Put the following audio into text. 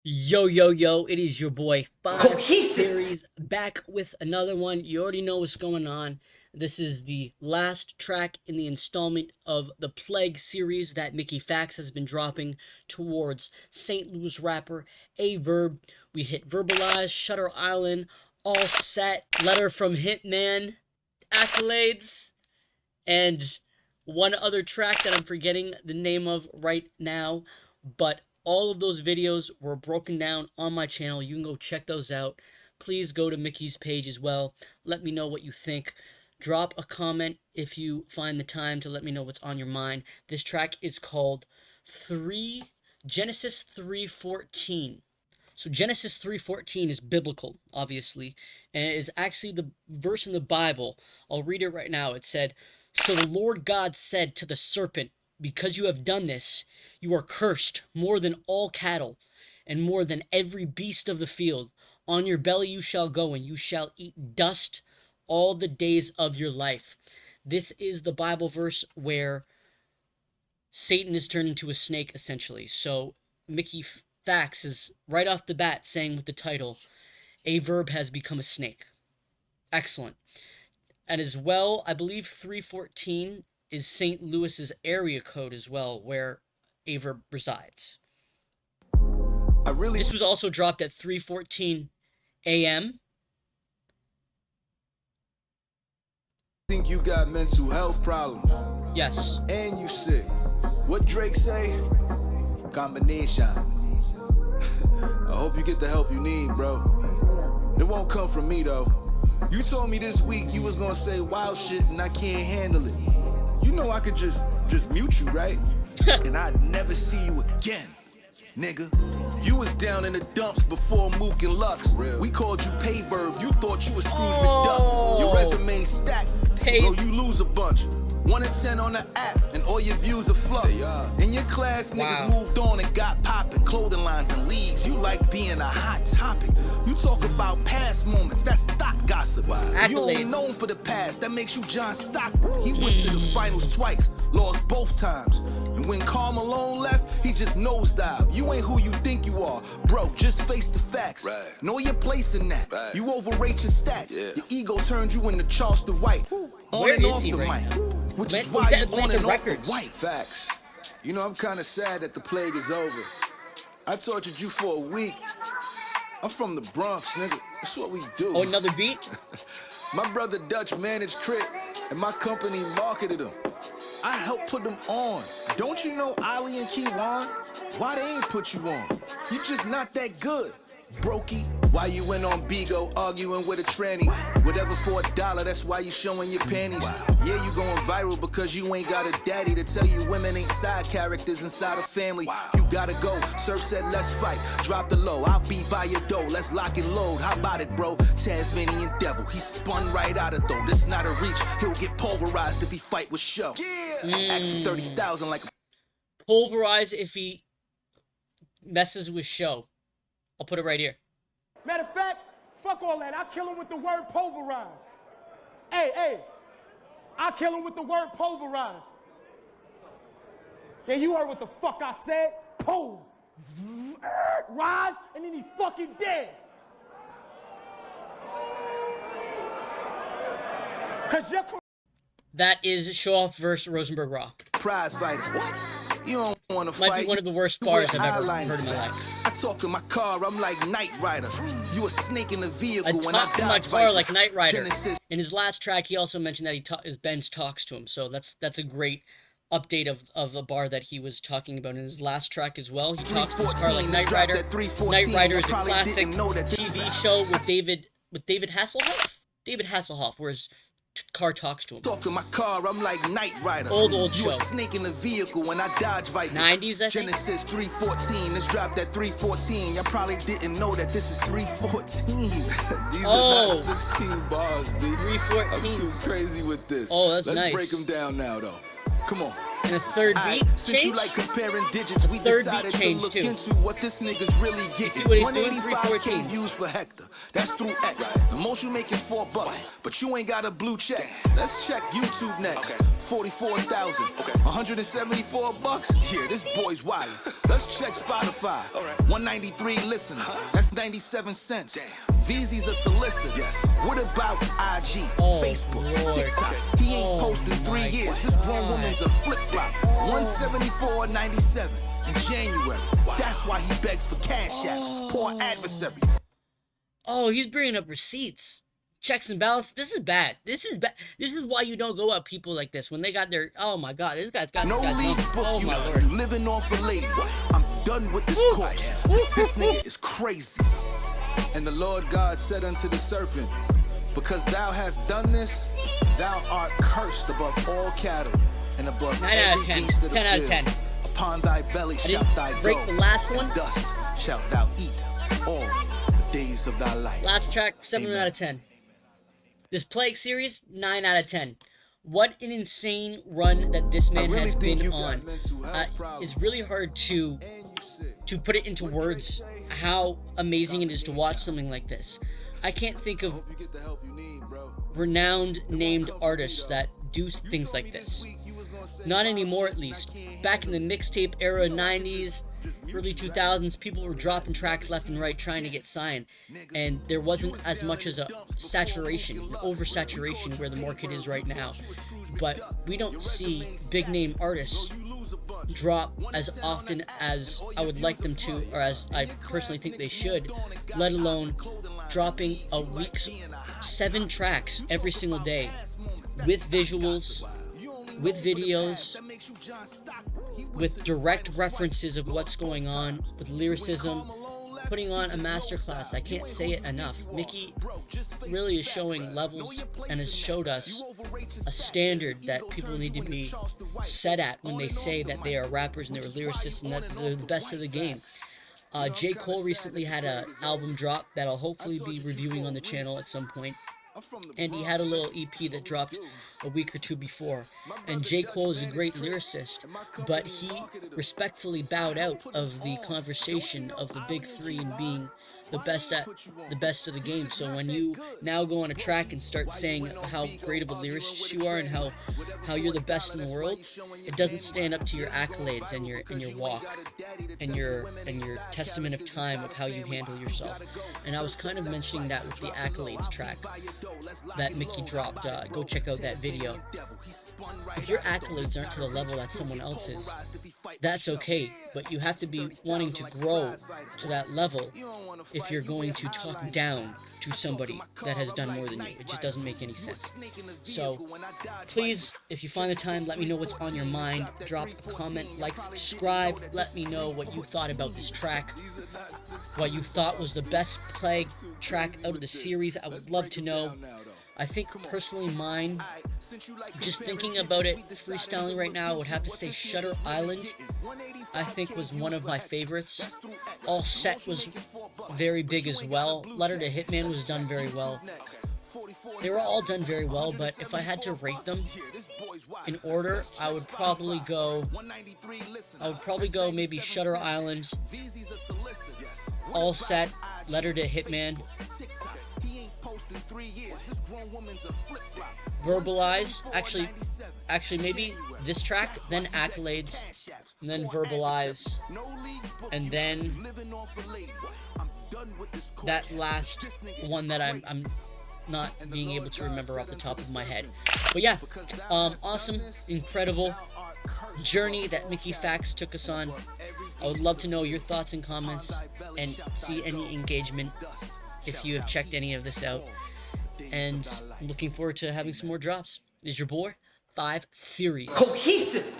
Yo, yo, yo, it is your boy Five Cohesive. Series back with another one. You already know what's going on. This is the last track in the installment of the Plague series that Mickey Factz has been dropping towards St. Louis rapper Aye Verb. We hit Verbalize, Shutter Island, All Set, Letter from Hitman, Accolades, and one other track that I'm forgetting the name of right now, but all of those videos were broken down on my channel. You can go check those out. Please go to Mickey's page as well. Let me know what you think. Drop a comment if you find the time to let me know what's on your mind. This track is called Genesis 3:14. So Genesis 3:14 is biblical, obviously, and it is actually the verse in the Bible. I'll read it right now. It said, "So the Lord God said to the serpent, because you have done this, you are cursed more than all cattle, and more than every beast of the field. On your belly you shall go, and you shall eat dust all the days of your life." This is the Bible verse where Satan is turned into a snake, essentially. So Mickey Factz is right off the bat saying with the title, "A verb has become a snake." Excellent. And as well, I believe 314 is St. Louis's area code as well, where Aye Verb resides. This was also dropped at 3:14 a.m. Think you got mental health problems? Yes. And you sick. What Drake say? Combination. I hope you get the help you need, bro. It won't come from me, though. You told me this week you was gonna say wild shit and I can't handle it. You know I could just mute you, right? And I'd never see you again, nigga. You was down in the dumps before Mook and Lux. We called you Pay Verb. You thought you was Scrooge McDuck. Your resume stacked. Bro, you lose a bunch. 1 in 10 on the app, and all your views are fluff. In your class, niggas moved on and got poppin'. Clothing lines and leagues, you like being a hot topic. You talk about past moments, that's thought gossip. You only known for the past, that makes you John Stockton. He went to the finals twice, lost both times. And when Karl Malone left, he just nosedived. You ain't who you think you are, bro, just face the facts. Know your place in that. You overrate your stats. Your ego turned you into Charleston White. On and off the mic. Which is why you on and off the white. Facts. You know, I'm kind of sad that the plague is over. I tortured you for a week. I'm from the Bronx, nigga. That's what we do. Oh, another beat? My brother Dutch managed Crit, and my company marketed him. I helped put them on. Don't you know Ali and Kiwan? Why they ain't put you on? You just not that good, brokey. Why you went on Bigo arguing with a tranny? Whatever for $1, that's why you showing your panties. Yeah, you going viral because you ain't got a daddy to tell you women ain't side characters inside a family. You gotta go. Surf said let's fight. Drop the low. I'll be by your door. Let's lock and load. How about it, bro? Tasmanian devil. He spun right out of though. This not a reach. He'll get pulverized if he fight with show. Ask for 30,000 like pulverized if he messes with show. I'll put it right here. Matter of fact, fuck all that. I kill him with the word pulverized. Hey, I kill him with the word pulverized. Yeah, you heard what the fuck I said? Rise, and then he fucking dead. Cause you're That is Show Off versus Rosenberg Raw. Prize fighter. What? You don't want to fight. Might be one of the worst bars I've ever heard in my life. I talk in my car, I'm like Knight Rider. You a snake in the vehicle I when I talk in my dodge car like Knight Rider. Genesis. In his last track, he also mentioned that his Benz talks to him. So that's a great update of a bar that he was talking about in his last track as well. He talks in his car like Knight Rider. Knight Rider is a classic TV show with David Hasselhoff. David Hasselhoff, where his car talks to him. Talk in my car, I'm like Knight Rider. Old You show. a snake in the vehicle when I dodge Vipers. 90s, I think. Genesis 3:14. Let's drop that 3:14. Y'all probably didn't know that this is 3:14. These are not 16 bars, B. 3:14. I'm too crazy with this. Oh, that's Let's nice. break them down now, though. Come on. And a third beat Since you change. like comparing digits, we third decided beat to change, look too. into what this nigga's really getting. See what he's doing? 185K 314. views for Hector. That's through X. The most you make is $4, but you ain't got a blue check. Let's check YouTube next. 44,000. 174 bucks. Yeah, this boy's wild. Let's check Spotify. 193 listeners. That's 97 cents. VZ's a solicitor. What about IG, Facebook, Lord. TikTok? He ain't posted 3 my years. This grown woman's a flip-flop. 174.97 in January. That's why he begs for cash apps. Poor adversary. Oh, he's bringing up receipts. Checks and balance. This is bad. This is bad. This is why you don't go up people like this when they got their. Oh my God, this guy's got. No got leads numbers. book Oh you. my Lord. You living off a lady. I'm done with this course. This nigga is crazy. And the Lord God said unto the serpent, because thou hast done this, thou art cursed above all cattle and above 9 out of every 10. beast of the 10 out of field. 10. Upon thy belly I shalt didn't thy break go, the last one. and dust shalt thou eat all the days of thy life. Last track, 7 Amen. out of 10. This Plague series, 9 out of 10. What an insane run that this man really has think been you got on. mental health problems. It's really hard to And you sick. put it into words how amazing it is to watch something like this. I can't think of Hope you get the help you need, bro. renowned named artists that do things like this. Not anymore, at least. Back in the mixtape era, 90s, early 2000s, people were dropping tracks left and right trying to get signed. And there wasn't as much as a saturation, an oversaturation where the market is right now. But we don't see big name artists drop as often as I would like them to, or as I personally think they should, let alone dropping a week's 7 tracks every single day with visuals, with videos, with direct references of what's going on, with lyricism, putting on a masterclass. I can't say it enough. Mickey really is showing levels and has showed us a standard that people need to be set at when they say that they are rappers and they're lyricists and that they're the best of the game. J. Cole recently had an album drop that I'll hopefully be reviewing on the channel at some point. And he had a little EP that dropped a week or two before. And J. Cole is a great lyricist, but he respectfully bowed out of the conversation of the big three and being the best of the game. So when you now go on a track and start saying how great of a lyricist you are and how you're the best in the world, it doesn't stand up to your accolades and your walk and your testament of time of how you handle yourself. And I was kind of mentioning that with the accolades track that Mickey dropped. Go check out that video. If your accolades aren't to the level that someone else's, that's okay, but you have to be wanting to grow to that level if you're going to talk down to somebody that has done more than you. It just doesn't make any sense. So please, if you find the time, let me know what's on your mind. Drop a comment, like, subscribe. Let me know what you thought about this track, what you thought was the best Plague track out of the series. I would love to know. I think personally mine, just thinking about it, freestyling right now, I would have to say Shutter Island, I think was one of my favorites. All Set was very big as well. Letter to Hitman was done very well. They were all done very well, but if I had to rate them in order, I would probably go maybe Shutter Island, All Set, Letter to Hitman, Verbalize, actually maybe this track, then Accolades, and then Verbalize, and then that last one that I'm not being able to remember off the top of my head. But yeah, awesome, incredible journey that Mickey Factz took us on. I would love to know your thoughts and comments and see any engagement if you have checked any of this out. And I'm looking forward to having some more drops. It is your boy, 5 Theories. Cohesive.